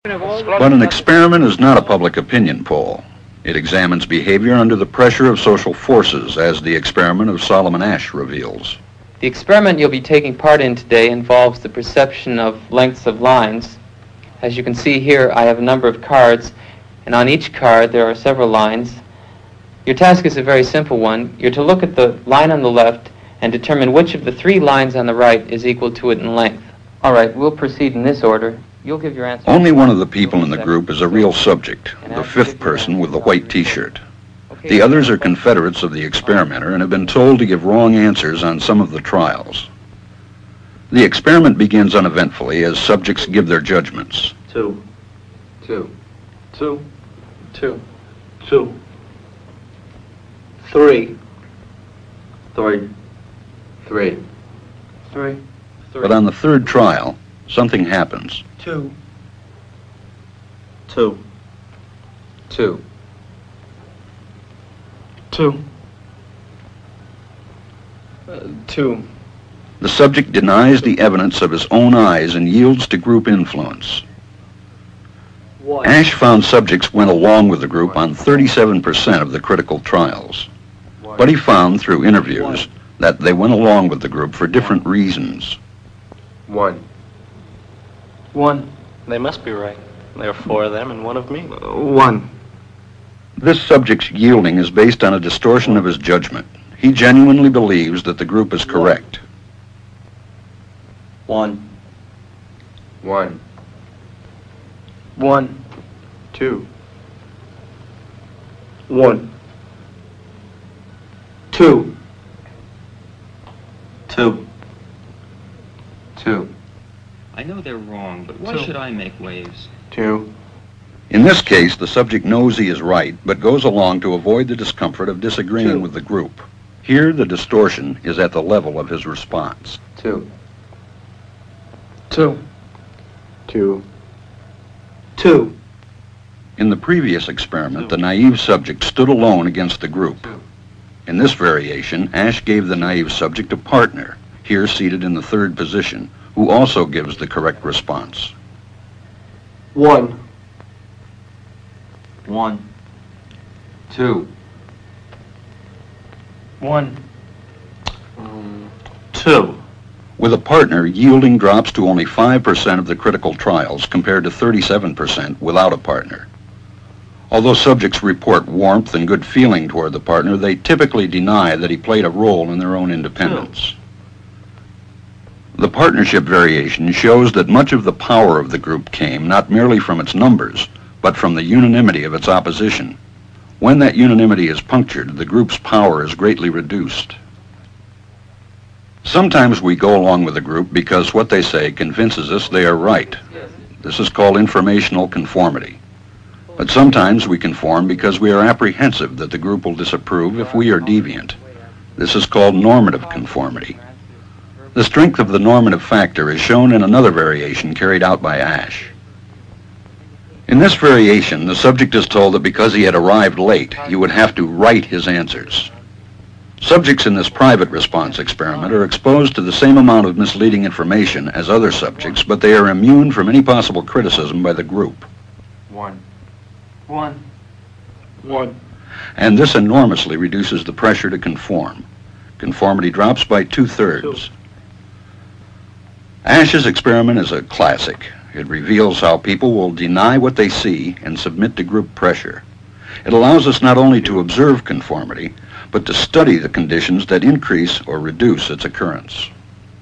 But an experiment is not a public opinion poll. It examines behavior under the pressure of social forces, as the experiment of Solomon Asch reveals. The experiment you'll be taking part in today involves the perception of lengths of lines. As you can see here, I have a number of cards, and on each card there are several lines. Your task is a very simple one. You're to look at the line on the left and determine which of the three lines on the right is equal to it in length. All right, we'll proceed in this order. You'll give your answer. Only one of the people in the group is a real subject, the fifth person with the white T-shirt. The others are confederates of the experimenter and have been told to give wrong answers on some of the trials. The experiment begins uneventfully as subjects give their judgments. 2, 2, 2, 2, 2, 3, 3, 3, 3. But on the third trial, something happens. 2, 2, 2, 2, 2. The subject denies the evidence of his own eyes and yields to group influence. Asch found subjects went along with the group on 37% of the critical trials. But he found through interviews that they went along with the group for different reasons. 1. 1. They must be right. There are 4 of them and 1 of me. 1. This subject's yielding is based on a distortion of his judgment. He genuinely believes that the group is correct. 1. 1. 1. 2. 1. 2. 2. 2. I know they're wrong, but why should I make waves? 2. In this case, the subject knows he is right, but goes along to avoid the discomfort of disagreeing with the group. Here, the distortion is at the level of his response. 2. 2. 2. 2. In the previous experiment, the naive subject stood alone against the group. In this variation, Asch gave the naive subject a partner, here seated in the third position, who also gives the correct response. 1. 1. 2. 1. 2. With a partner, yielding drops to only 5% of the critical trials compared to 37% without a partner. Although subjects report warmth and good feeling toward the partner, they typically deny that he played a role in their own independence. The partnership variation shows that much of the power of the group came not merely from its numbers, but from the unanimity of its opposition. When that unanimity is punctured, the group's power is greatly reduced. Sometimes we go along with the group because what they say convinces us they are right. This is called informational conformity. But sometimes we conform because we are apprehensive that the group will disapprove if we are deviant. This is called normative conformity. The strength of the normative factor is shown in another variation carried out by Asch. In this variation, the subject is told that because he had arrived late, he would have to write his answers. Subjects in this private response experiment are exposed to the same amount of misleading information as other subjects, but they are immune from any possible criticism by the group. 1. 1. 1. And this enormously reduces the pressure to conform. Conformity drops by 2/3. Asch's experiment is a classic. It reveals how people will deny what they see and submit to group pressure. It allows us not only to observe conformity, but to study the conditions that increase or reduce its occurrence.